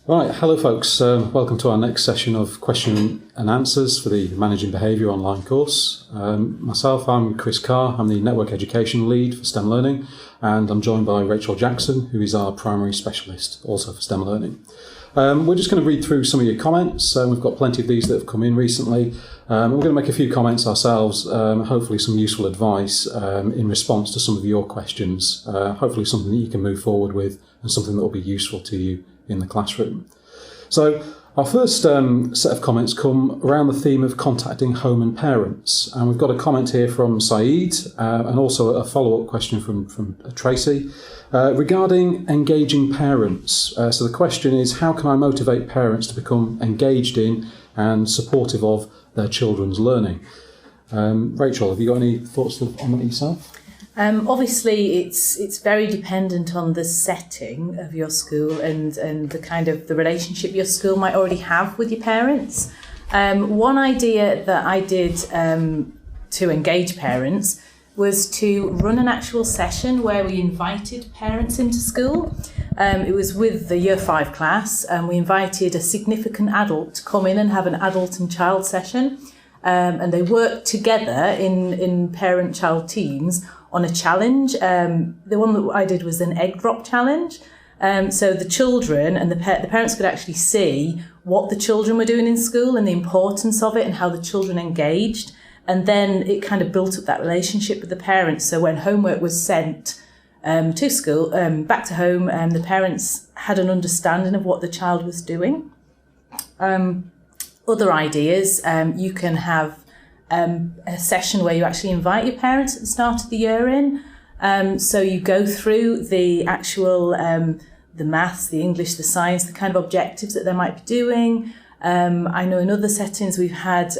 Right, hello folks, welcome to our next session of question and answers for the Managing Behaviour online course. Myself, I'm Chris Carr, I'm the Network Education Lead for STEM Learning, and I'm joined by Rachel Jackson, who is our Primary Specialist, also for STEM Learning. We're just going to read through some of your comments. We've got plenty of these that have come in recently. We're going to make a few comments ourselves, hopefully some useful advice in response to some of your questions, hopefully something that you can move forward with and something that will be useful to you in the classroom. So our first set of comments come around the theme of contacting home and parents, and we've got a comment here from Saeed and also a follow-up question from Tracy regarding engaging parents. So the question is, how can I motivate parents to become engaged in and supportive of their children's learning? Rachel, have you got any thoughts on that yourself? Obviously, it's very dependent on the setting of your school and the kind of the relationship your school might already have with your parents. One idea that I did to engage parents was to run an actual session where we invited parents into school. It was with the Year 5 class, and we invited a significant adult to come in and have an adult and child session. And they worked together in parent-child teams on a challenge. The one that I did was an egg drop challenge. So the children and the parents could actually see what the children were doing in school and the importance of it and how the children engaged. And then it kind of built up that relationship with the parents. So when homework was sent to school, back to home, the parents had an understanding of what the child was doing. Other ideas, you can have a session where you actually invite your parents at the start of the year in. So you go through the actual, the maths, the English, the science, the kind of objectives that they might be doing. I know in other settings we've had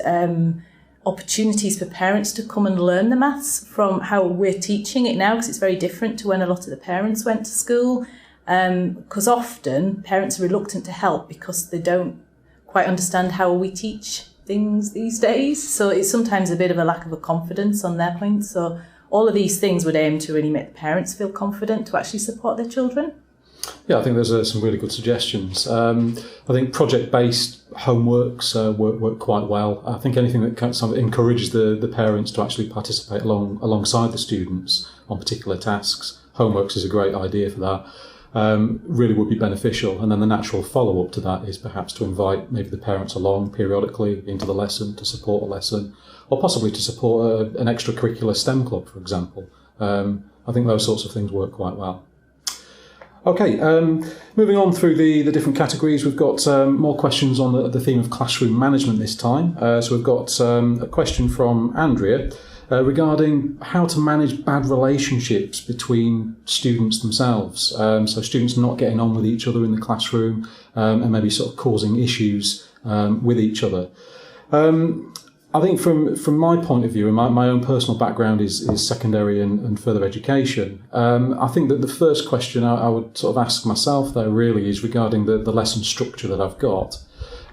opportunities for parents to come and learn the maths from how we're teaching it now, because it's very different to when a lot of the parents went to school. Because often parents are reluctant to help because they don't quite understand how we teach things these days. So it's sometimes a bit of a lack of a confidence on their point. So all of these things would aim to really make the parents feel confident to actually support their children. Yeah, I think there's some really good suggestions. I think project-based homeworks work quite well. I think anything that kind of encourages the parents to actually participate alongside the students on particular tasks. Homeworks is a great idea for that. Really would be beneficial, and then the natural follow-up to that is perhaps to invite maybe the parents along periodically into the lesson to support a lesson, or possibly to support an extracurricular STEM club, for example. I think those sorts of things work quite well. Okay, moving on through the different categories, we've got more questions on the theme of classroom management this time. So we've got a question from Andrea regarding how to manage bad relationships between students themselves. So students not getting on with each other in the classroom and maybe sort of causing issues with each other. I think from my point of view, and my own personal background is secondary and further education, I think that the first question I would sort of ask myself there really is regarding the lesson structure that I've got.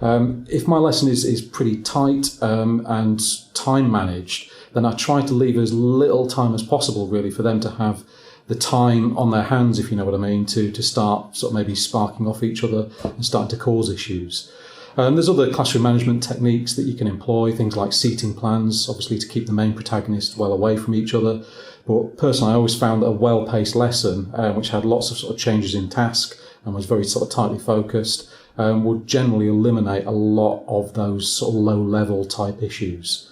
If my lesson is pretty tight and time managed, then I try to leave as little time as possible really for them to have the time on their hands, if you know what I mean, to start sort of maybe sparking off each other and starting to cause issues. There's other classroom management techniques that you can employ, things like seating plans, obviously to keep the main protagonists well away from each other. But personally, I always found that a well-paced lesson, which had lots of sort of changes in task and was very sort of tightly focused, would generally eliminate a lot of those sort of low-level type issues.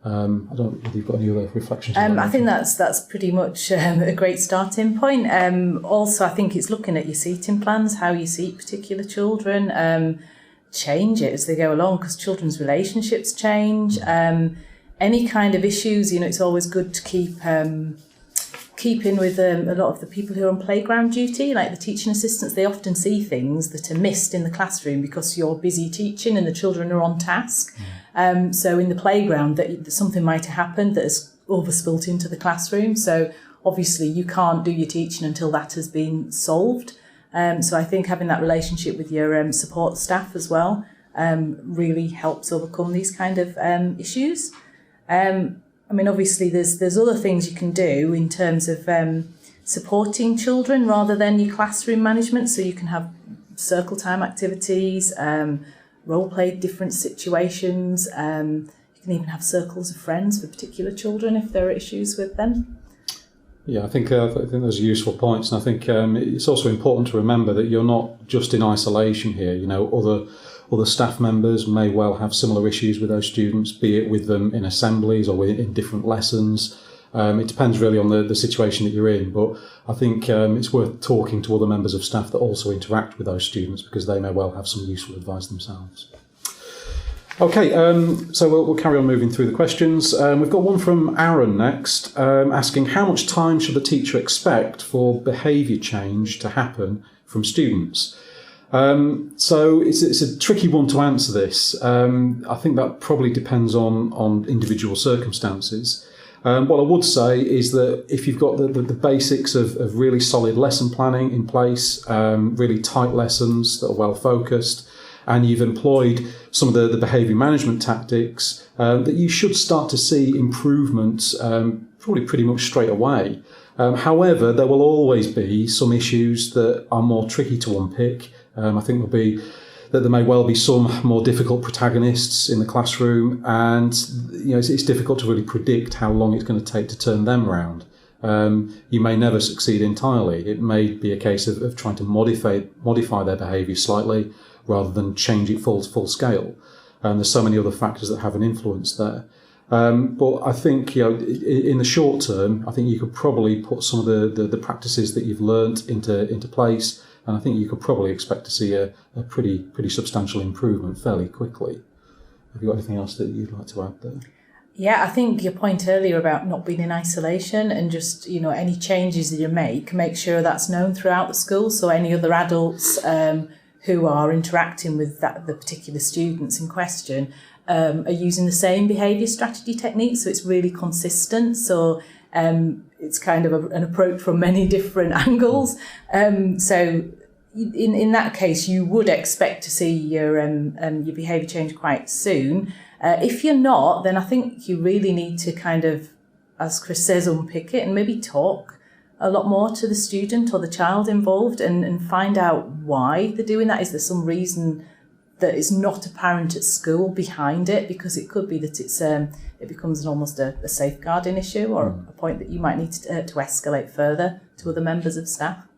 I don't know if you've got any other reflections on that. I think that's pretty much a great starting point. Also, I think it's looking at your seating plans, how you seat particular children, change it as they go along, because children's relationships change. Any kind of issues, it's always good to keep in with a lot of the people who are on playground duty, like the teaching assistants. They often see things that are missed in the classroom because you're busy teaching and the children are on task. So in the playground, that something might have happened that has overspilt into the classroom. So obviously you can't do your teaching until that has been solved. So I think having that relationship with your support staff as well really helps overcome these kind of issues. Obviously there's other things you can do in terms of supporting children rather than your classroom management. So you can have circle time activities, role play different situations. You can even have circles of friends for particular children if there are issues with them. Yeah, I think those are useful points, and I think it's also important to remember that you're not just in isolation here. You know, other staff members may well have similar issues with those students, be it with them in assemblies or in different lessons. It depends really on the situation that you're in, but I think it's worth talking to other members of staff that also interact with those students, because they may well have some useful advice themselves. Okay, so we'll carry on moving through the questions. We've got one from Aaron next, asking how much time should the teacher expect for behaviour change to happen from students? So it's a tricky one to answer this. I think that probably depends on individual circumstances. What I would say is that if you've got the basics of really solid lesson planning in place, really tight lessons that are well focused, and you've employed some of the behaviour management tactics, that you should start to see improvements probably pretty much straight away. However, there will always be some issues that are more tricky to unpick. I think there may well be some more difficult protagonists in the classroom, and it's difficult to really predict how long it's going to take to turn them around. You may never succeed entirely. It may be a case of trying to modify their behaviour slightly, rather than change it full scale. There's so many other factors that have an influence there. But I think, in the short term, I think you could probably put some of the practices that you've learnt into place, and I think you could probably expect to see a pretty substantial improvement fairly quickly. Have you got anything else that you'd like to add there? Yeah, I think your point earlier about not being in isolation, and just, any changes that you make sure that's known throughout the school, so any other adults who are interacting with the particular students in question are using the same behaviour strategy techniques, so it's really consistent. So it's kind of an approach from many different angles. So in that case, you would expect to see your behaviour change quite soon. If you're not, then I think you really need to kind of, as Chris says, unpick it and maybe talk a lot more to the student or the child involved, and find out why they're doing that. Is there some reason that is not apparent at school behind it? Because it could be that it becomes almost a safeguarding issue, or a point that you might need to escalate further to other members of staff.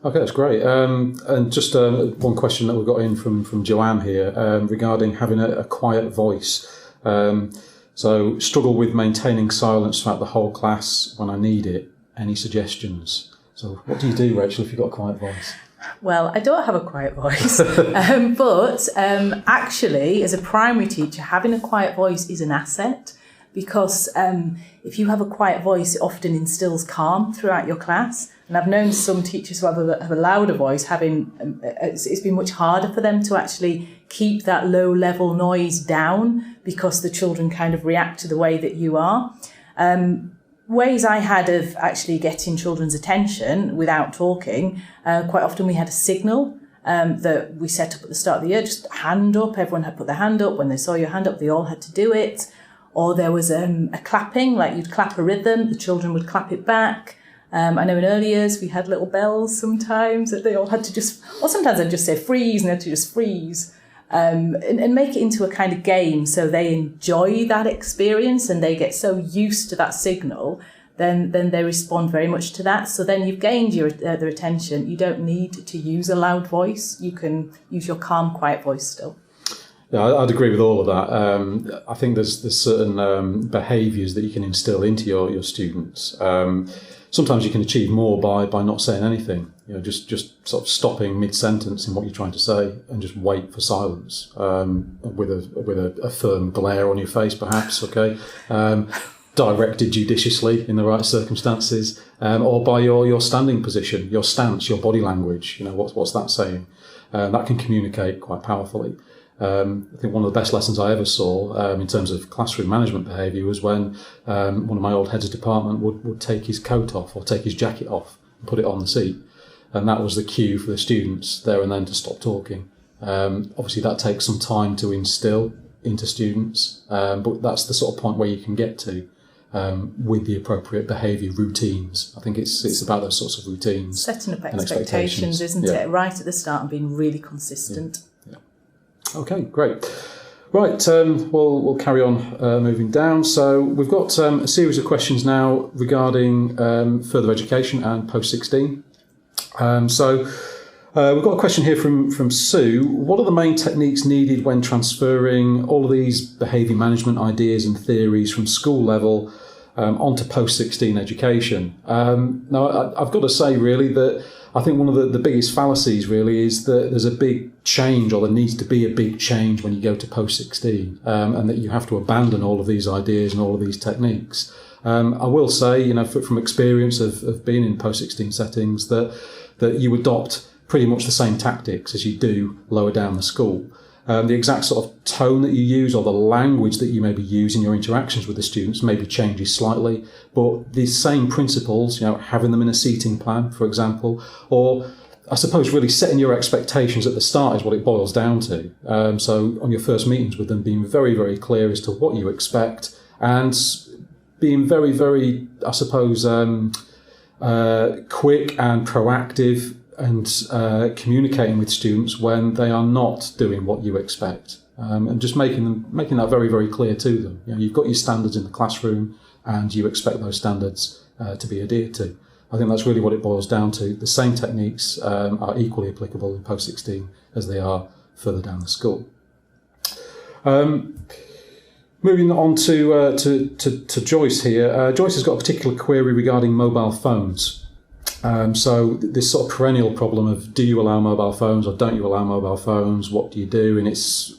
Okay, that's great. And just one question that we've got in from Joanne here regarding having a quiet voice. So struggle with maintaining silence throughout the whole class when I need it. Any suggestions? So what do you do, Rachel, if you've got a quiet voice? Well, I don't have a quiet voice, but actually, as a primary teacher, having a quiet voice is an asset, because if you have a quiet voice, it often instills calm throughout your class. And I've known some teachers who have a louder voice, it's been much harder for them to actually keep that low-level noise down, because the children kind of react to the way that you are. Ways I had of actually getting children's attention without talking, quite often we had a signal that we set up at the start of the year, just hand up. Everyone had put their hand up. When they saw your hand up, they all had to do it. Or there was a clapping, like you'd clap a rhythm, the children would clap it back. I know in early years we had little bells sometimes that they all had to or sometimes I'd just say freeze, and they had to just freeze. And make it into a kind of game, so they enjoy that experience and they get so used to that signal, then they respond very much to that. So then you've gained their attention. You don't need to use a loud voice. You can use your calm, quiet voice still. Yeah, I'd agree with all of that. I think there's certain behaviours that you can instill into your students. Sometimes you can achieve more by not saying anything. Just sort of stopping mid-sentence in what you're trying to say and just wait for silence with a firm glare on your face, perhaps. Okay, directed judiciously in the right circumstances, or by your standing position, your stance, your body language. What's that saying? That can communicate quite powerfully. I think one of the best lessons I ever saw in terms of classroom management behaviour was when one of my old heads of department would take his coat off or take his jacket off and put it on the seat. And that was the cue for the students there and then to stop talking. Obviously that takes some time to instill into students, but that's the sort of point where you can get to. with the appropriate behaviour routines. I think it's about those sorts of routines. Setting up expectations, isn't it? Right at the start and being really consistent. Yeah. Okay, great. Right, we'll carry on moving down. So we've got a series of questions now regarding further education and post-16. We've got a question here from Sue. What are the main techniques needed when transferring all of these behaviour management ideas and theories from school level onto post-16 education? Now, I've got to say, really, that I think one of the biggest fallacies, really, is that there's a big change, or there needs to be a big change when you go to post-16, and that you have to abandon all of these ideas and all of these techniques. I will say, from experience of being in post-16 settings, that you adopt pretty much the same tactics as you do lower down the school. The exact sort of tone that you use or the language that you maybe use in your interactions with the students maybe changes slightly, but these same principles, having them in a seating plan, for example, or I suppose really setting your expectations at the start is what it boils down to. So on your first meetings with them, being very, very clear as to what you expect and being very, very, I suppose, quick and proactive and communicating with students when they are not doing what you expect, and just making that very, very clear to them. You've got your standards in the classroom and you expect those standards to be adhered to. I think that's really what it boils down to. The same techniques are equally applicable in post-16 as they are further down the school. Moving on to Joyce here. Joyce has got a particular query regarding mobile phones. So this sort of perennial problem of, do you allow mobile phones or don't you allow mobile phones? What do you do? And it's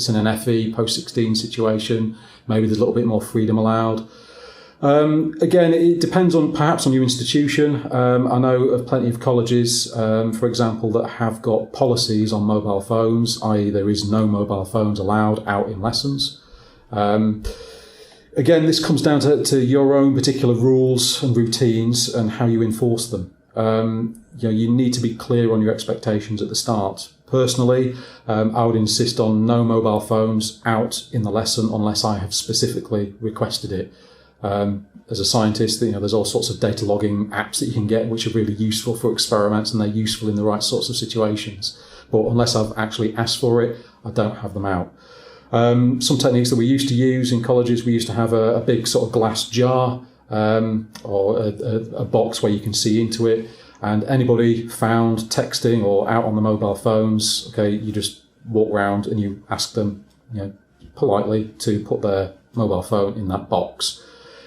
in an FE post-16 situation. Maybe there's a little bit more freedom allowed. Again, it depends perhaps on your institution. I know of plenty of colleges, for example, that have got policies on mobile phones, i.e. there is no mobile phones allowed out in lessons. Again, this comes down to your own particular rules and routines and how you enforce them. You need to be clear on your expectations at the start. Personally, I would insist on no mobile phones out in the lesson unless I have specifically requested it. As a scientist, there's all sorts of data logging apps that you can get which are really useful for experiments, and they're useful in the right sorts of situations. But unless I've actually asked for it, I don't have them out. Some techniques that we used to use in colleges, we used to have a big sort of glass jar or a box where you can see into it, and anybody found texting or out on the mobile phones, okay, you just walk round and you ask them, politely to put their mobile phone in that box.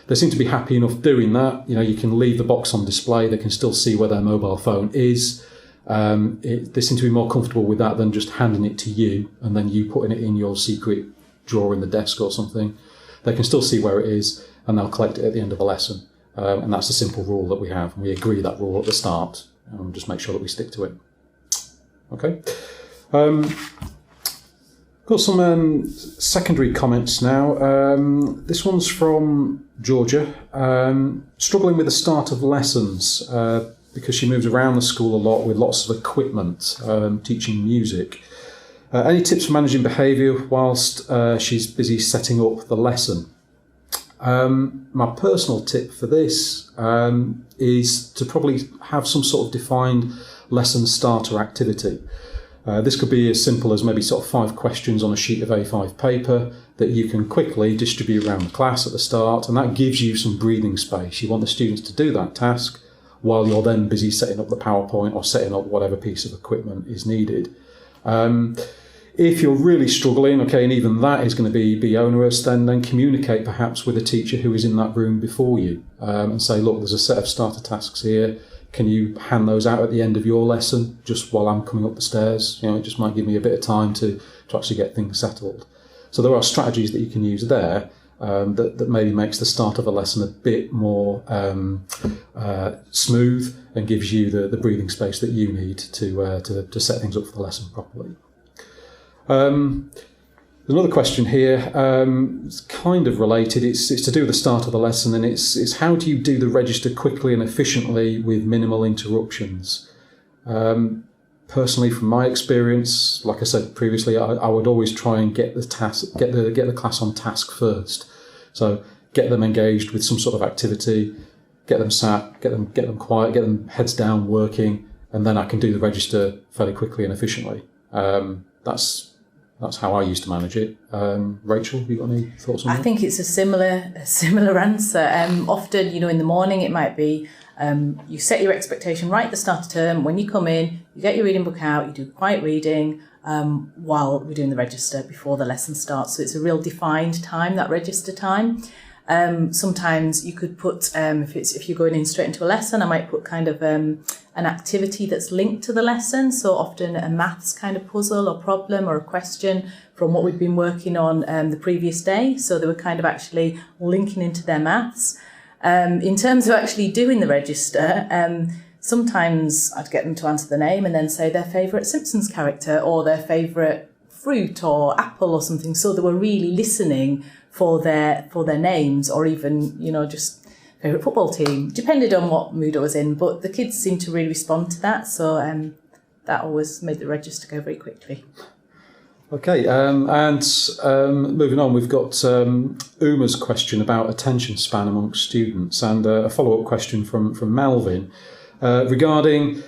They seem to be happy enough doing that. You can leave the box on display, they can still see where their mobile phone is. They seem to be more comfortable with that than just handing it to you and then you putting it in your secret drawer in the desk or something. They can still see where it is and they'll collect it at the end of the lesson. And that's a simple rule that we have. And we agree that rule at the start and just make sure that we stick to it. Okay. Got some secondary comments now. This one's from Georgia. Struggling with the start of lessons because she moves around the school a lot with lots of equipment, teaching music. Any tips for managing behaviour whilst she's busy setting up the lesson? My personal tip for this is to probably have some sort of defined lesson starter activity. This could be as simple as maybe sort of 5 questions on a sheet of A5 paper that you can quickly distribute around the class at the start, and that gives you some breathing space. You want the students to do that task while you're then busy setting up the PowerPoint or setting up whatever piece of equipment is needed. If you're really struggling, okay, and even that is going to be onerous, then communicate perhaps with a teacher who is in that room before you and say, look, there's a set of starter tasks here. Can you hand those out at the end of your lesson just while I'm coming up the stairs? It just might give me a bit of time to actually get things settled. So there are strategies that you can use there that maybe makes the start of a lesson a bit more smooth and gives you the breathing space that you need to set things up for the lesson properly. There's another question here. It's kind of related. It's to do with the start of the lesson, and it's how do you do the register quickly and efficiently with minimal interruptions? Personally, from my experience, like I said previously, I would always try and get the class on task first. So get them engaged with some sort of activity, get them sat, get them quiet, get them heads down working, and then I can do the register fairly quickly and efficiently. That's how I used to manage it. Rachel, have you got any thoughts on that? I think it's a similar answer. Often, in the morning it might be you set your expectation right at the start of term. When you come in, you get your reading book out, you do quiet reading while we're doing the register before the lesson starts. So it's a real defined time, that register time. Sometimes you could put, if you're going in straight into a lesson, I might put kind of an activity that's linked to the lesson. So often a maths kind of puzzle or problem or a question from what we've been working on the previous day. So they were kind of actually linking into their maths. In terms of actually doing the register, sometimes I'd get them to answer the name and then say their favourite Simpsons character or their favourite fruit or apple or something. So they were really listening for their names, or even, just favourite football team, depended on what mood I was in. But the kids seemed to really respond to that, so that always made the register go very quickly. Okay, moving on, we've got Uma's question about attention span amongst students, and a follow-up question from Melvin regarding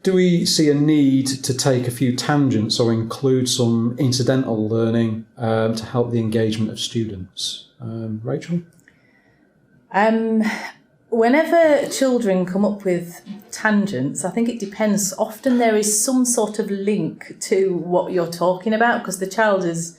do we see a need to take a few tangents or include some incidental learning to help the engagement of students? Rachel? Whenever children come up with tangents, I think it depends. Often there is some sort of link to what you're talking about because the child has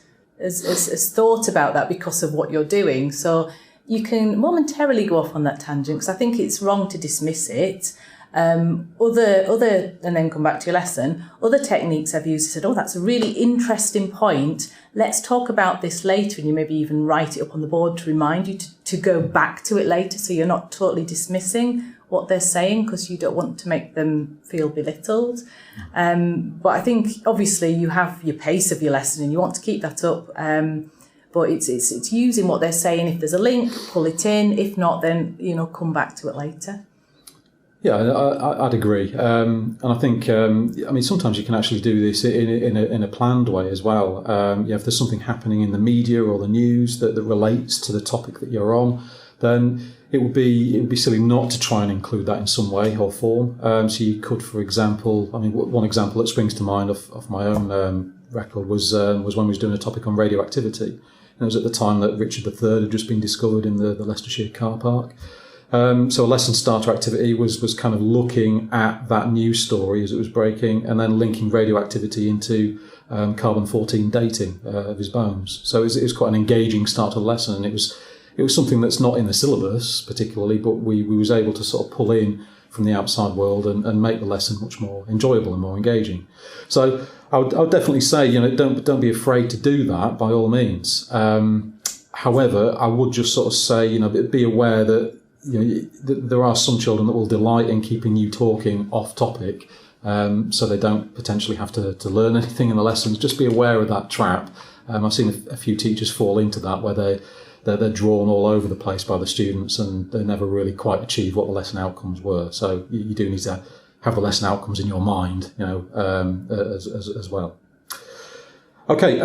thought about that because of what you're doing. So you can momentarily go off on that tangent because I think it's wrong to dismiss it. And then come back to your lesson. Other techniques I've used said, that's a really interesting point. Let's talk about this later, and you maybe even write it up on the board to remind you to go back to it later, so you're not totally dismissing what they're saying because you don't want to make them feel belittled. But I think obviously you have your pace of your lesson and you want to keep that up. But it's using what they're saying. If there's a link, pull it in. If not, then come back to it later. Yeah, I'd agree, and I think sometimes you can actually do this in a planned way as well. If there's something happening in the media or the news that relates to the topic that you're on, then it would be silly not to try and include that in some way or form. So you could, for example, one example that springs to mind off my own record was when we was doing a topic on radioactivity, and it was at the time that Richard III had just been discovered in the Leicestershire car park. So a lesson starter activity was kind of looking at that news story as it was breaking and then linking radioactivity into carbon-14 dating of his bones. So it was quite an engaging start to the lesson, and it was something that's not in the syllabus particularly, but we was able to sort of pull in from the outside world and make the lesson much more enjoyable and more engaging. So I would definitely say, don't be afraid to do that by all means. However, I would just sort of say, be aware that there are some children that will delight in keeping you talking off topic, so they don't potentially have to learn anything in the lessons. Just be aware of that trap. I've seen a few teachers fall into that where they're drawn all over the place by the students and they never really quite achieve what the lesson outcomes were. So you do need to have the lesson outcomes in your mind, as well. Okay.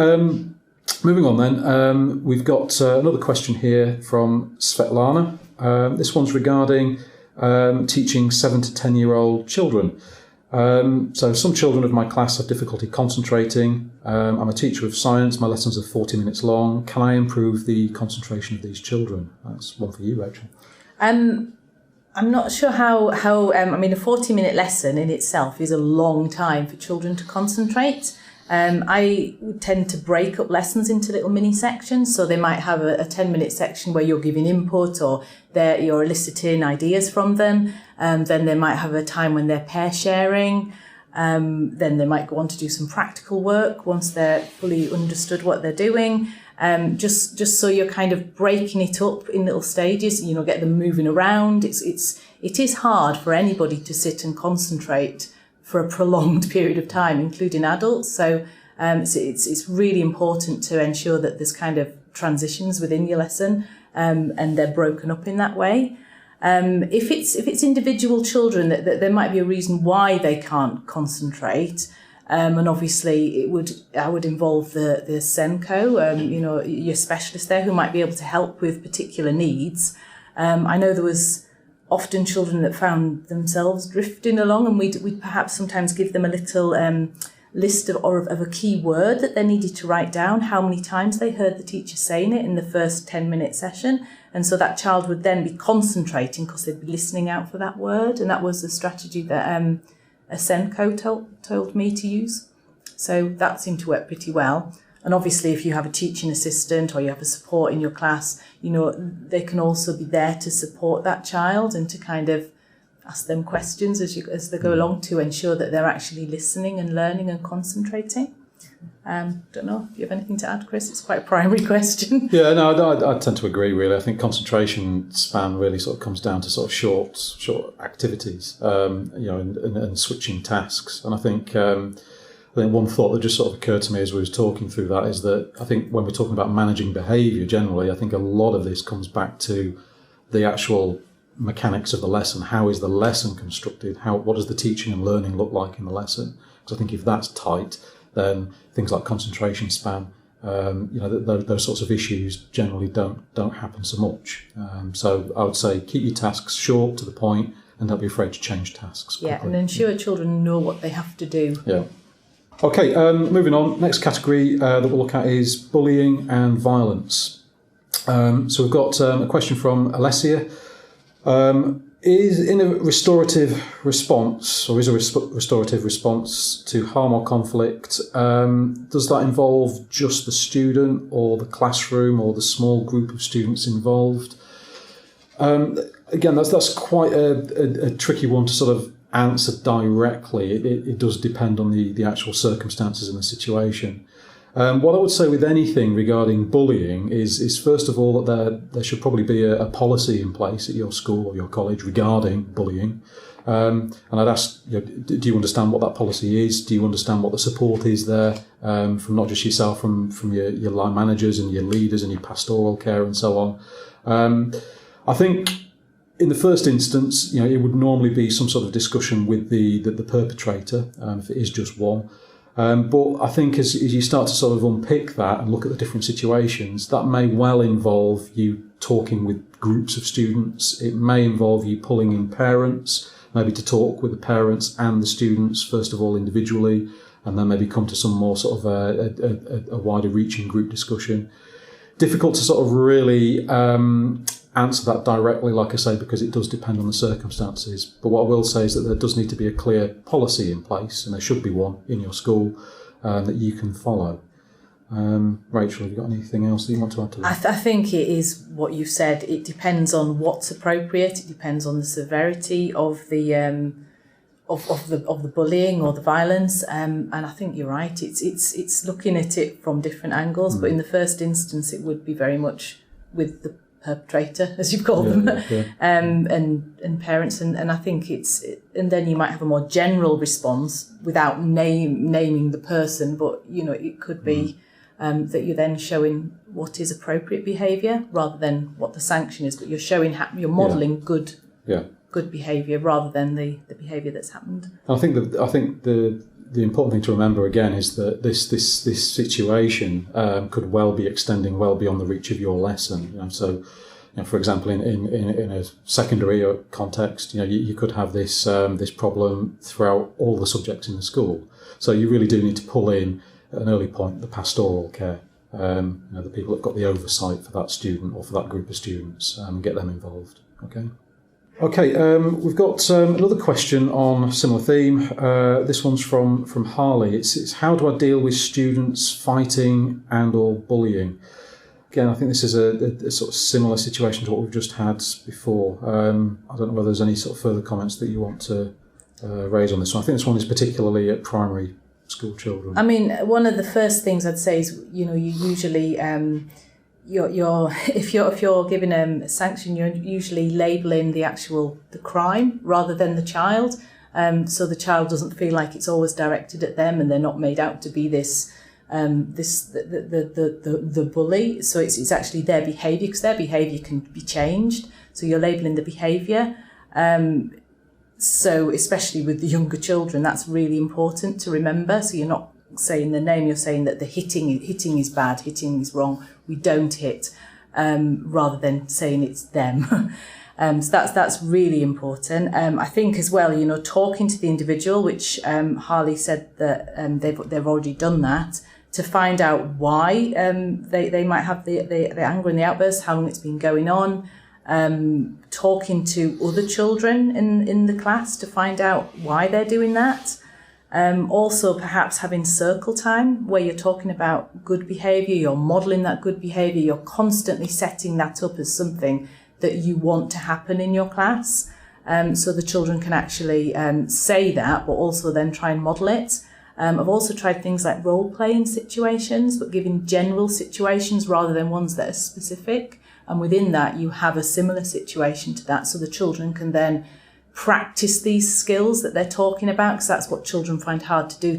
Moving on then, we've got another question here from Svetlana. This one's regarding teaching 7 to 10-year-old children. So some children of my class have difficulty concentrating. I'm a teacher of science. My lessons are 40 minutes long. Can I improve the concentration of these children? That's one for you, Rachel. I'm not sure how a 40-minute lesson in itself is a long time for children to concentrate. I would tend to break up lessons into little mini sections. So they might have a 10-minute section where you're giving input or you're eliciting ideas from them. Then they might have a time when they're pair sharing. Then they might go on to do some practical work once they're fully understood what they're doing. Just so you're kind of breaking it up in little stages, get them moving around. It is hard for anybody to sit and concentrate for a prolonged period of time, including adults. So it's really important to ensure that there's kind of transitions within your lesson and they're broken up in that way. If it's individual children, that there might be a reason why they can't concentrate. And obviously I would involve the SENCO, your specialist there who might be able to help with particular needs. I know there was often children that found themselves drifting along, and we'd perhaps sometimes give them a little list of a key word that they needed to write down, how many times they heard the teacher saying it in the first 10-minute session. And so that child would then be concentrating because they'd be listening out for that word. And that was the strategy that a SENCO told me to use. So that seemed to work pretty well. And obviously, if you have a teaching assistant or you have a support in your class, they can also be there to support that child and to kind of ask them questions as they go along to ensure that they're actually listening and learning and concentrating. Don't know if you have anything to add, Chris. It's quite a primary question. Yeah, no, I tend to agree, really. I think concentration span really sort of comes down to sort of short activities, and switching tasks. And I think one thought that just sort of occurred to me as we was talking through that is that I think when we're talking about managing behaviour generally, I think a lot of this comes back to the actual mechanics of the lesson. How is the lesson constructed? What does the teaching and learning look like in the lesson? Because I think if that's tight, then things like concentration span, those sorts of issues generally don't happen so much. So I would say keep your tasks short, to the point, and don't be afraid to change tasks quickly. Yeah, and ensure children know what they have to do. Yeah. Okay, moving on. Next category that we'll look at is bullying and violence. So we've got a question from Alessia. Is a restorative response to harm or conflict, does that involve just the student or the classroom or the small group of students involved? Again, that's quite a tricky one to sort of answer directly. It does depend on the actual circumstances and the situation. What I would say with anything regarding bullying is first of all that there should probably be a policy in place at your school or your college regarding bullying. And I'd ask, do you understand what that policy is? Do you understand what the support is there from not just yourself, from your line managers and your leaders and your pastoral care and so on? I think in the first instance, it would normally be some sort of discussion with the perpetrator, if it is just one. But I think as you start to sort of unpick that and look at the different situations, that may well involve you talking with groups of students. It may involve you pulling in parents, maybe to talk with the parents and the students, first of all individually, and then maybe come to some more sort of a wider reaching group discussion. Difficult to sort of really answer that directly, like I say, because it does depend on the circumstances. But what I will say is that there does need to be a clear policy in place, and there should be one in your school that you can follow. Rachel, have you got anything else that you want to add to that? I think it is what you've said. It depends on what's appropriate. It depends on the severity of the of the bullying or the violence. And I think you're right. It's looking at it from different angles. But in the first instance, it would be very much with the perpetrator, as you call them, and parents, and I think and then you might have a more general response without naming the person, but it could be that you're then showing what is appropriate behaviour rather than what the sanction is, but you're showing you're modelling good behaviour rather than the behaviour that's happened. I think the important thing to remember again is that this situation could well be extending well beyond the reach of your lesson. So, for example, in a secondary context, you could have this problem throughout all the subjects in the school. So you really do need to pull in at an early point the pastoral care, the people that've got the oversight for that student or for that group of students, and get them involved. Okay, we've got another question on a similar theme. This one's from Harley. It's how do I deal with students fighting and or bullying? Again, I think this is a sort of similar situation to what we've just had before. I don't know whether there's any sort of further comments that you want to raise on this one. I think this one is particularly at primary school children. I mean, one of the first things I'd say is, you usually... if you're giving a sanction, you're usually labelling the crime rather than the child, so the child doesn't feel like it's always directed at them and they're not made out to be the bully. So it's actually their behaviour, because their behaviour can be changed. So you're labelling the behaviour. So especially with the younger children, that's really important to remember. So you're not saying the name, you're saying that the hitting is bad, hitting is wrong, we don't hit, rather than saying it's them. So that's really important. I think as well, talking to the individual, which Harley said that they've already done that, to find out why they might have the anger and the outbursts, how long it's been going on. Talking to other children in the class to find out why they're doing that. Also perhaps having circle time where you're talking about good behaviour, you're modelling that good behaviour, you're constantly setting that up as something that you want to happen in your class. So the children can actually say that, but also then try and model it. I've also tried things like role-playing situations, but giving general situations rather than ones that are specific. And within that, you have a similar situation to that. So the children can then practice these skills that they're talking about, because that's what children find hard to do,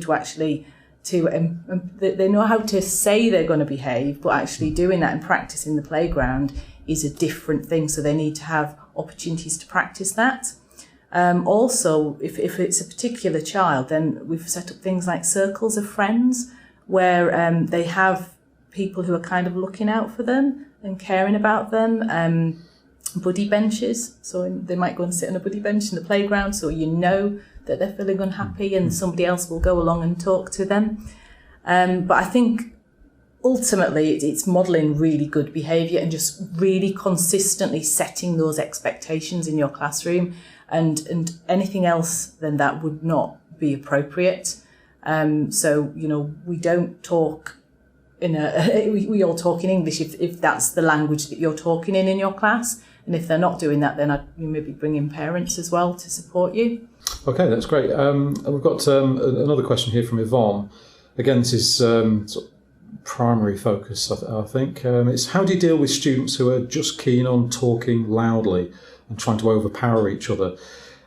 they know how to say they're going to behave, but actually doing that and practice in the playground is a different thing. So they need to have opportunities to practice that. Also, if it's a particular child, then we've set up things like circles of friends where they have people who are kind of looking out for them and caring about them. Buddy benches, so they might go and sit on a buddy bench in the playground, so that they're feeling unhappy and somebody else will go along and talk to them. But I think ultimately it's modelling really good behaviour and just really consistently setting those expectations in your classroom, and anything else than that would not be appropriate. So we don't talk we all talk in English if that's the language that you're talking in your class. And if they're not doing that, then I'd maybe bring in parents as well to support you. Okay, that's great. And we've got another question here from Yvonne. Again, this is sort of primary focus, I think. It's how do you deal with students who are just keen on talking loudly and trying to overpower each other?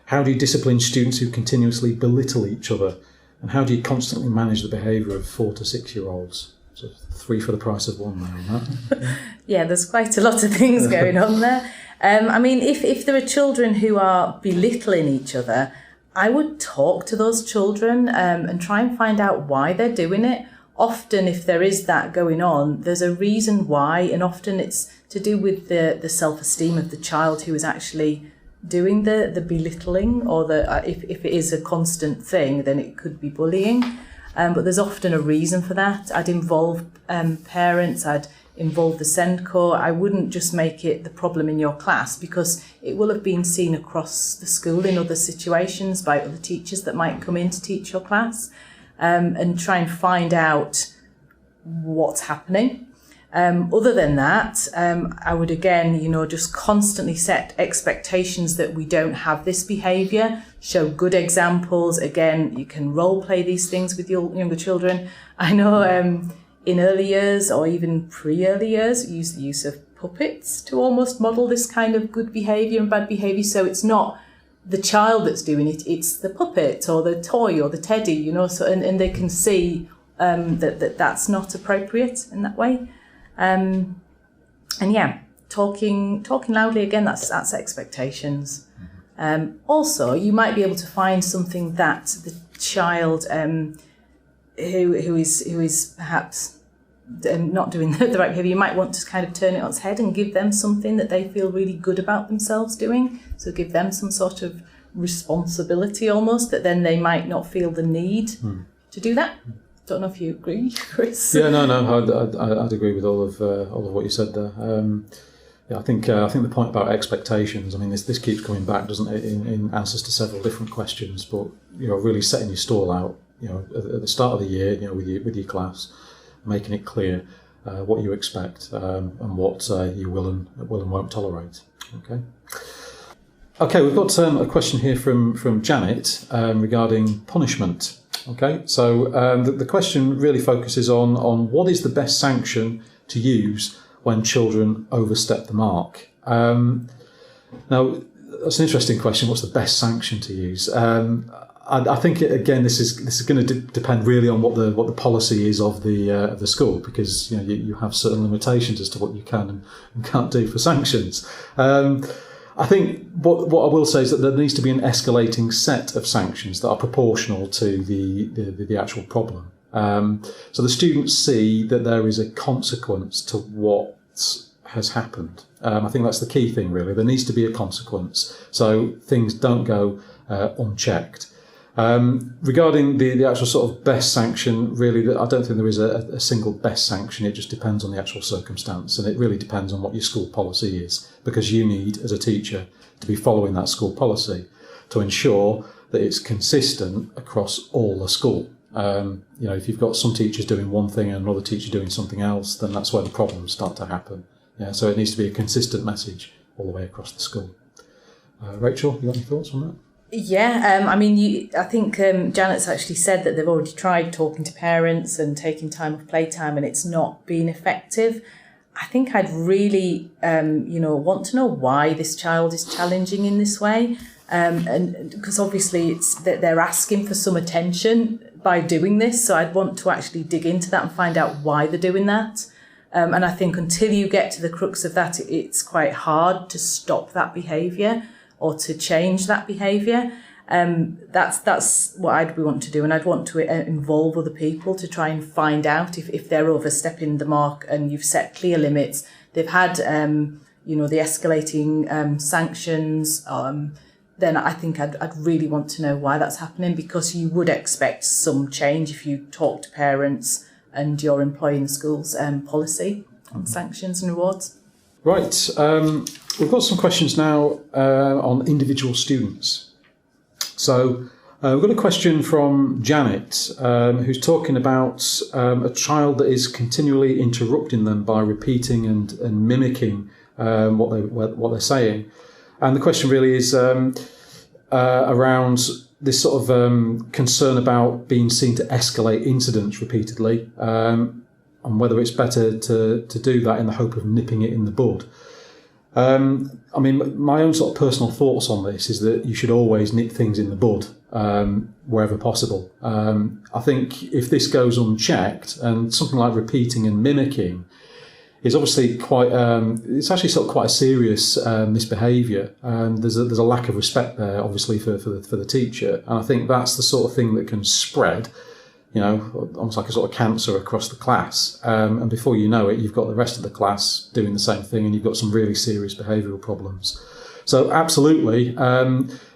How do you discipline students who continuously belittle each other? And how do you constantly manage the behaviour of 4 to 6 year olds? So 3 for the price of 1 there on that. Yeah, there's quite a lot of things going on there. If there are children who are belittling each other, I would talk to those children and try and find out why they're doing it. Often, if there is that going on, there's a reason why, and often it's to do with the self-esteem of the child who is actually doing the belittling, or if it is a constant thing, then it could be bullying. But there's often a reason for that. I'd involve parents, I'd involve the SENCO. I wouldn't just make it the problem in your class, because it will have been seen across the school in other situations by other teachers that might come in to teach your class, and try and find out what's happening. Other than that, I would again, just constantly set expectations that we don't have this behaviour, show good examples. Again, you can role play these things with your younger children. I know in early years or even pre-early years, use the use of puppets to almost model this kind of good behaviour and bad behaviour. So it's not the child that's doing it, it's the puppet or the toy or the teddy, so and they can see that's not appropriate in that way. And yeah, talking loudly, again, that's expectations. Also, you might be able to find something that the child who is perhaps not doing the right behaviour, you might want to kind of turn it on its head and give them something that they feel really good about themselves doing. So give them some sort of responsibility almost, that then they might not feel the need to do that. Don't know if you agree, Chris. Yeah, no, I'd agree with all of what you said there. I think the point about expectations. I mean, this keeps coming back, doesn't it, in answers to several different questions. But really setting your stall out, at the start of the year, with your class, making it clear what you expect and what you will and won't tolerate. Okay, we've got a question here from Janet regarding punishment. Okay, so the question really focuses on what is the best sanction to use when children overstep the mark. Now, that's an interesting question. What's the best sanction to use? I think again, this is going to depend really on what the policy is of the school, because you have certain limitations as to what you can and can't do for sanctions. I think what I will say is that there needs to be an escalating set of sanctions that are proportional to the actual problem. So the students see that there is a consequence to what has happened. I think that's the key thing, really. There needs to be a consequence, so things don't go unchecked. Regarding the actual sort of best sanction, really, I don't think there is a single best sanction. It just depends on the actual circumstance, and it really depends on what your school policy is, because you need, as a teacher, to be following that school policy to ensure that it's consistent across all the school. If you've got some teachers doing one thing and another teacher doing something else, then that's where the problems start to happen. Yeah, so it needs to be a consistent message all the way across the school. Rachel, you got any thoughts on that? Yeah, I think Janet's actually said that they've already tried talking to parents and taking time off playtime, and it's not been effective. I think I'd really, want to know why this child is challenging in this way, and because obviously it's that they're asking for some attention by doing this. So I'd want to actually dig into that and find out why they're doing that. And I think until you get to the crux of that, it's quite hard to stop that behaviour or to change that behaviour. That's what I'd want to do, and I'd want to involve other people to try and find out if they're overstepping the mark. And you've set clear limits. They've had, the escalating sanctions. Then I think I'd really want to know why that's happening, because you would expect some change if you talk to parents and you're employing the school's policy on sanctions and rewards. Right. We've got some questions now on individual students. So we've got a question from Janet, who's talking about a child that is continually interrupting them by repeating and mimicking what they're saying. And the question really is around this sort of concern about being seen to escalate incidents repeatedly, and whether it's better to do that in the hope of nipping it in the bud. My own sort of personal thoughts on this is that you should always nip things in the bud wherever possible. I think if this goes unchecked, and something like repeating and mimicking is obviously it's actually sort of quite a serious misbehaviour. There's a lack of respect there, obviously, for the teacher. And I think that's the sort of thing that can spread, almost like a sort of cancer across the class. And before you know it, you've got the rest of the class doing the same thing, and you've got some really serious behavioural problems. So absolutely,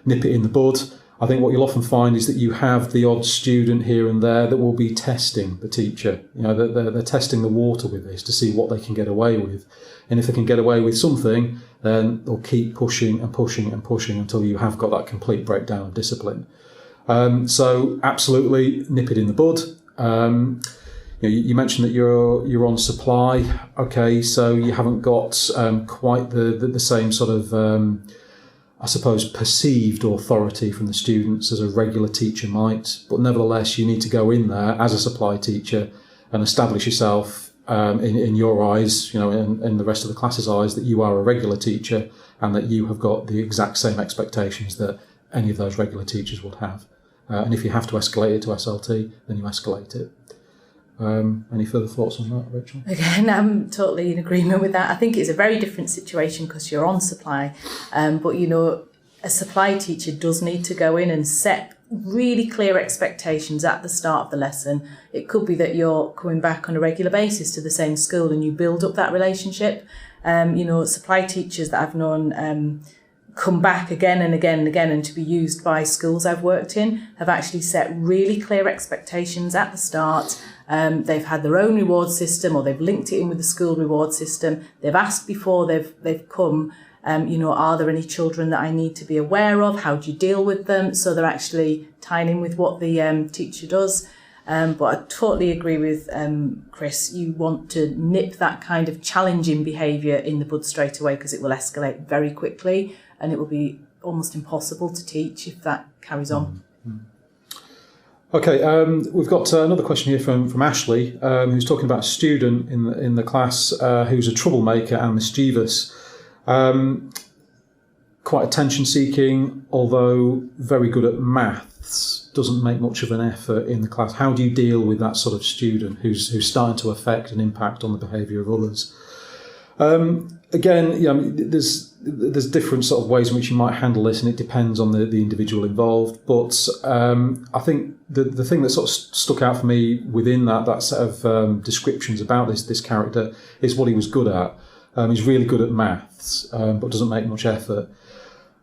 nip it in the bud. I think what you'll often find is that you have the odd student here and there that will be testing the teacher. They're testing the water with this to see what they can get away with. And if they can get away with something, then they'll keep pushing and pushing and pushing until you have got that complete breakdown of discipline. So absolutely nip it in the bud. You mentioned that you're on supply. Okay, so you haven't got quite the same sort of I suppose perceived authority from the students as a regular teacher might, but nevertheless you need to go in there as a supply teacher and establish yourself in your eyes, in the rest of the class's eyes, that you are a regular teacher and that you have got the exact same expectations that any of those regular teachers would have. And if you have to escalate it to SLT, then you escalate it. Any further thoughts on that, Rachel? Again, I'm totally in agreement with that. I think it's a very different situation because you're on supply. But, a supply teacher does need to go in and set really clear expectations at the start of the lesson. It could be that you're coming back on a regular basis to the same school and you build up that relationship. Supply teachers that I've known come back again and again and again, and to be used by schools I've worked in, have actually set really clear expectations at the start. They've had their own reward system, or they've linked it in with the school reward system. They've asked before they've come, are there any children that I need to be aware of? How do you deal with them? So they're actually tying in with what the teacher does. But I totally agree with Chris. You want to nip that kind of challenging behaviour in the bud straight away, because it will escalate very quickly and it will be almost impossible to teach if that carries on. Okay, we've got another question here from Ashley, who's talking about a student in the class who's a troublemaker and mischievous. Quite attention-seeking, although very good at maths, doesn't make much of an effort in the class. How do you deal with that sort of student who's starting to affect and impact on the behaviour of others? Again, there's there's different sort of ways in which you might handle this, and it depends on the individual involved. But I think the thing that sort of stuck out for me within that set of descriptions about this character is what he was good at. He's really good at maths, but doesn't make much effort.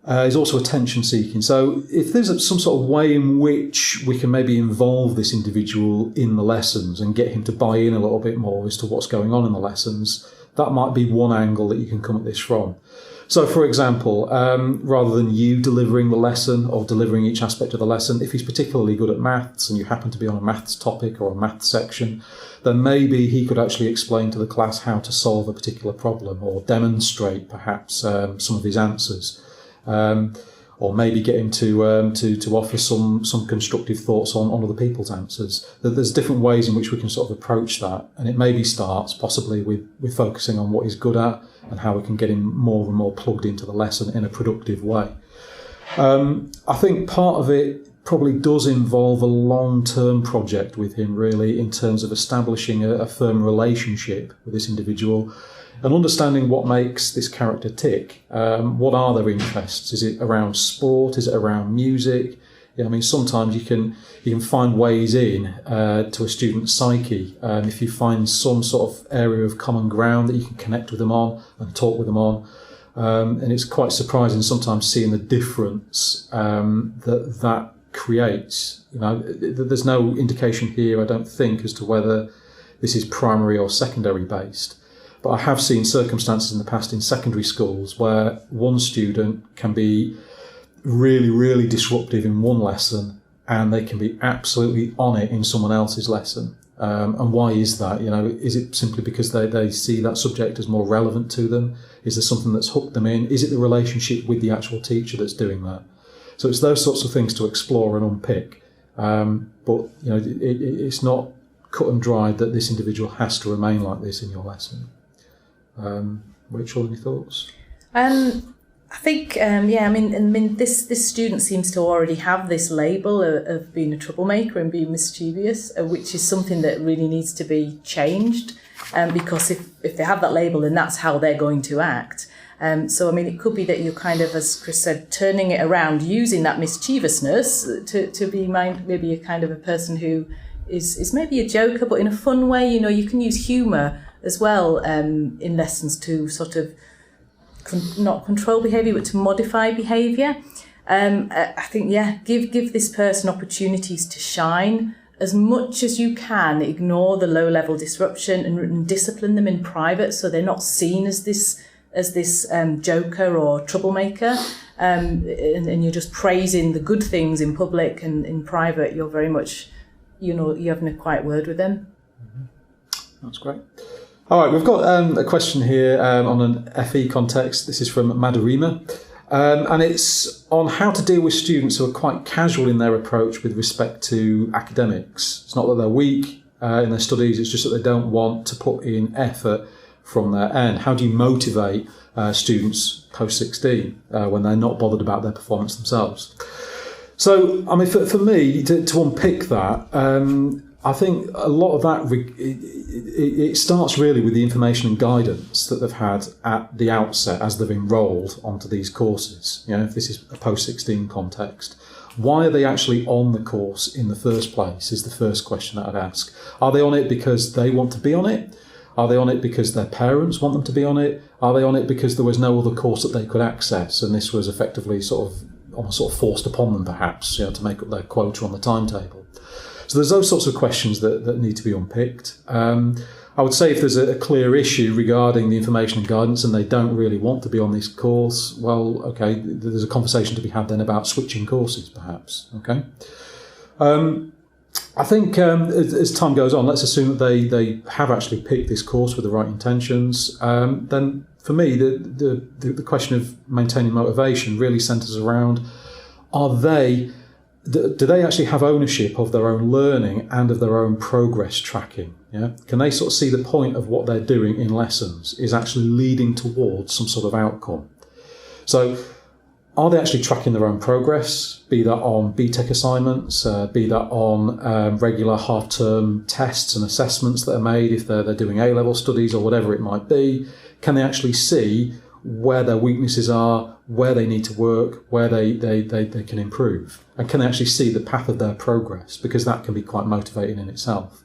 He's also attention seeking. So if there's some sort of way in which we can maybe involve this individual in the lessons and get him to buy in a little bit more as to what's going on in the lessons, that might be one angle that you can come at this from. So, for example, rather than you delivering the lesson or delivering each aspect of the lesson, if he's particularly good at maths and you happen to be on a maths topic or a maths section, then maybe he could actually explain to the class how to solve a particular problem or demonstrate perhaps some of his answers. Or maybe get him to offer some constructive thoughts on other people's answers. There's different ways in which we can sort of approach that, and it maybe starts possibly with focusing on what he's good at and how we can get him more and more plugged into the lesson in a productive way. I think part of it probably does involve a long-term project with him, really, in terms of establishing a firm relationship with this individual and understanding what makes this character tick. What are their interests? Is it around sport? Is it around music? Yeah, I mean, sometimes you can find ways in to a student's psyche if you find some sort of area of common ground that you can connect with them on and talk with them on. And it's quite surprising sometimes seeing the difference that creates. You know, there's no indication here, I don't think, as to whether this is primary or secondary based. But I have seen circumstances in the past in secondary schools where one student can be really, really disruptive in one lesson and they can be absolutely on it in someone else's lesson. And why is that? You know, is it simply because they see that subject as more relevant to them? Is there something that's hooked them in? Is it the relationship with the actual teacher that's doing that? So it's those sorts of things to explore and unpick. But you know, it's not cut and dried that this individual has to remain like this in your lesson. Rachel, any thoughts? I think, I mean, this student seems to already have this label of being a troublemaker and being mischievous, which is something that really needs to be changed. Because if they have that label, then that's how they're going to act. So, I mean, it could be that you're kind of, as Chris said, turning it around, using that mischievousness to be maybe a kind of a person who is maybe a joker, but in a fun way. You know, you can use humour as well in lessons to sort of not control behaviour, but to modify behaviour. I think, give this person opportunities to shine as much as you can. Ignore the low-level disruption and discipline them in private, so they're not seen as this joker or troublemaker. And you're just praising the good things in public, and in private you're very much, you're having a quiet word with them. Mm-hmm. That's great. All right, we've got a question here on an FE context. This is from Madarima, and it's on how to deal with students who are quite casual in their approach with respect to academics. It's not that they're weak in their studies, it's just that they don't want to put in effort from their end. How do you motivate students post-16 when they're not bothered about their performance themselves? So, I mean, for me, to unpick that, I think a lot of that, it starts really with the information and guidance that they've had at the outset as they've enrolled onto these courses. You know, if this is a post-16 context, why are they actually on the course in the first place is the first question that I'd ask. Are they on it because they want to be on it? Are they on it because their parents want them to be on it? Are they on it because there was no other course that they could access and this was effectively almost forced upon them, perhaps, you know, to make up their quota on the timetable? So there's those sorts of questions that need to be unpicked. I would say if there's a clear issue regarding the information and guidance and they don't really want to be on this course, well, okay, there's a conversation to be had then about switching courses, perhaps, okay? I think as time goes on, let's assume that they have actually picked this course with the right intentions. Then for me, the question of maintaining motivation really centres around, do they actually have ownership of their own learning and of their own progress tracking? Yeah? Can they sort of see the point of what they're doing in lessons is actually leading towards some sort of outcome? So are they actually tracking their own progress, be that on BTEC assignments, be that on regular half-term tests and assessments that are made if they're doing A-level studies or whatever it might be? Can they actually see where their weaknesses are, where they need to work, where they can improve, and can actually see the path of their progress, because that can be quite motivating in itself.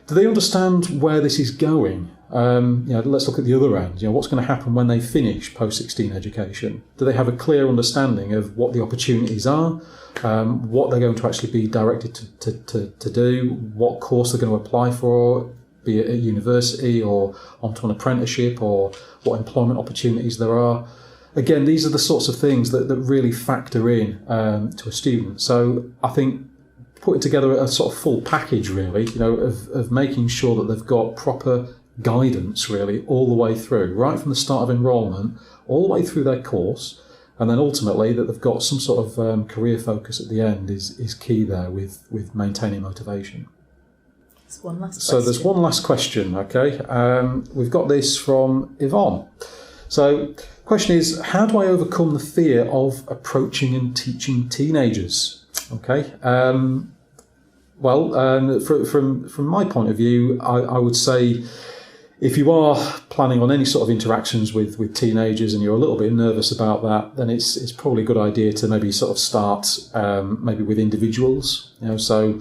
Do they understand where this is going? Let's look at the other end. What's going to happen when they finish post-16 education? Do they have a clear understanding of what the opportunities are, what they're going to actually be directed to do, what course they're going to apply for, be it at university or onto an apprenticeship, or what employment opportunities there are? Again, these are the sorts of things that really factor in to a student. So I think putting together a sort of full package, really, of making sure that they've got proper guidance, really, all the way through, right from the start of enrolment, all the way through their course, and then ultimately that they've got some sort of career focus at the end is key there with maintaining motivation. There's one last question. So there's one last question, okay. We've got this from Yvonne. So question is, how do I overcome the fear of approaching and teaching teenagers? Okay. From my point of view, I would say, if you are planning on any sort of interactions with teenagers and you're a little bit nervous about that, then it's probably a good idea to maybe sort of start maybe with individuals. So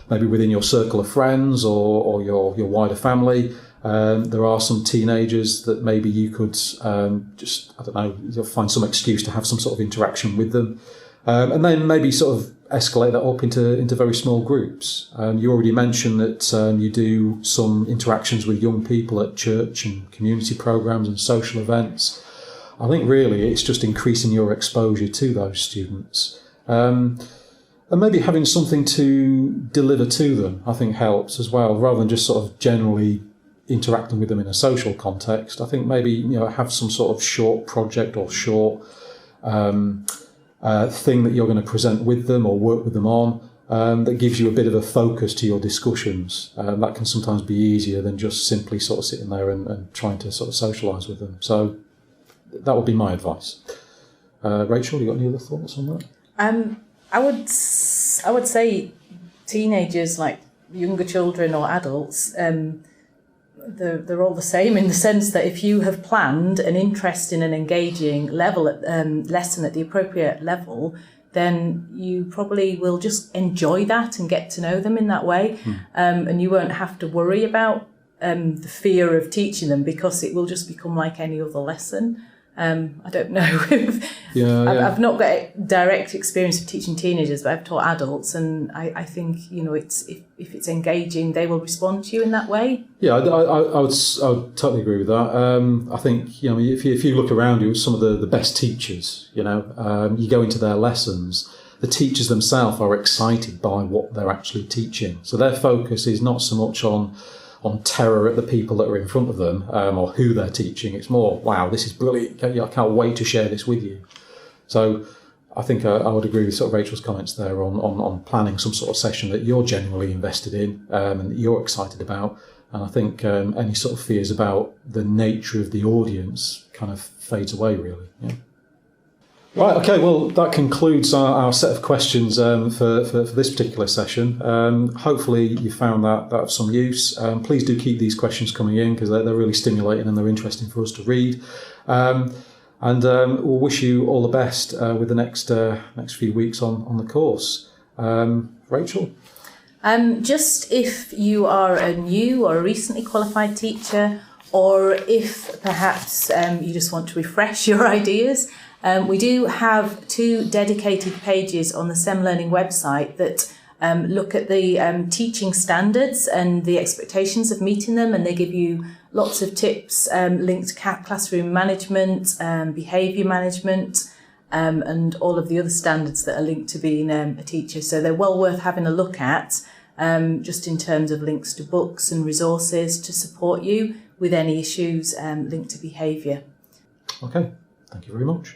maybe within your circle of friends or your wider family. There are some teenagers that maybe you could you'll find some excuse to have some sort of interaction with them. And then maybe sort of escalate that up into very small groups. You already mentioned that you do some interactions with young people at church and community programs and social events. I think really it's just increasing your exposure to those students. And maybe having something to deliver to them, I think, helps as well, rather than just sort of generally interacting with them in a social context. I think maybe have some sort of short project or short thing that you're going to present with them or work with them on that gives you a bit of a focus to your discussions. That can sometimes be easier than just simply sort of sitting there and trying to sort of socialise with them. So that would be my advice. Rachel, you got any other thoughts on that? I would say teenagers, like younger children or adults, they're all the same in the sense that if you have planned an interesting and engaging lesson at the appropriate level, then you probably will just enjoy that and get to know them in that way. And you won't have to worry about the fear of teaching them, because it will just become like any other lesson. I don't know if I've not got direct experience of teaching teenagers, but I've taught adults, and I think it's if it's engaging, they will respond to you in that way. Yeah, I would totally agree with that. I think if you look around you, some of the best teachers, you go into their lessons, the teachers themselves are excited by what they're actually teaching, so their focus is not so much on terror at the people that are in front of them or who they're teaching. It's more, wow, this is brilliant. I can't wait to share this with you. So I think I would agree with sort of Rachel's comments there on planning some sort of session that you're genuinely invested in and that you're excited about. And I think any sort of fears about the nature of the audience kind of fades away, really. Yeah. Right, okay, well, that concludes our set of questions for this particular session. Hopefully you found that of some use. Please do keep these questions coming in, because they're really stimulating and they're interesting for us to read. And we'll wish you all the best with the next few weeks on the course. Rachel? Just if you are a new or a recently qualified teacher, or if perhaps you just want to refresh your ideas, we do have 2 dedicated pages on the SEM Learning website that look at the teaching standards and the expectations of meeting them, and they give you lots of tips linked to classroom management, behaviour management, and all of the other standards that are linked to being a teacher. So they're well worth having a look at, just in terms of links to books and resources to support you with any issues linked to behaviour. Okay, thank you very much.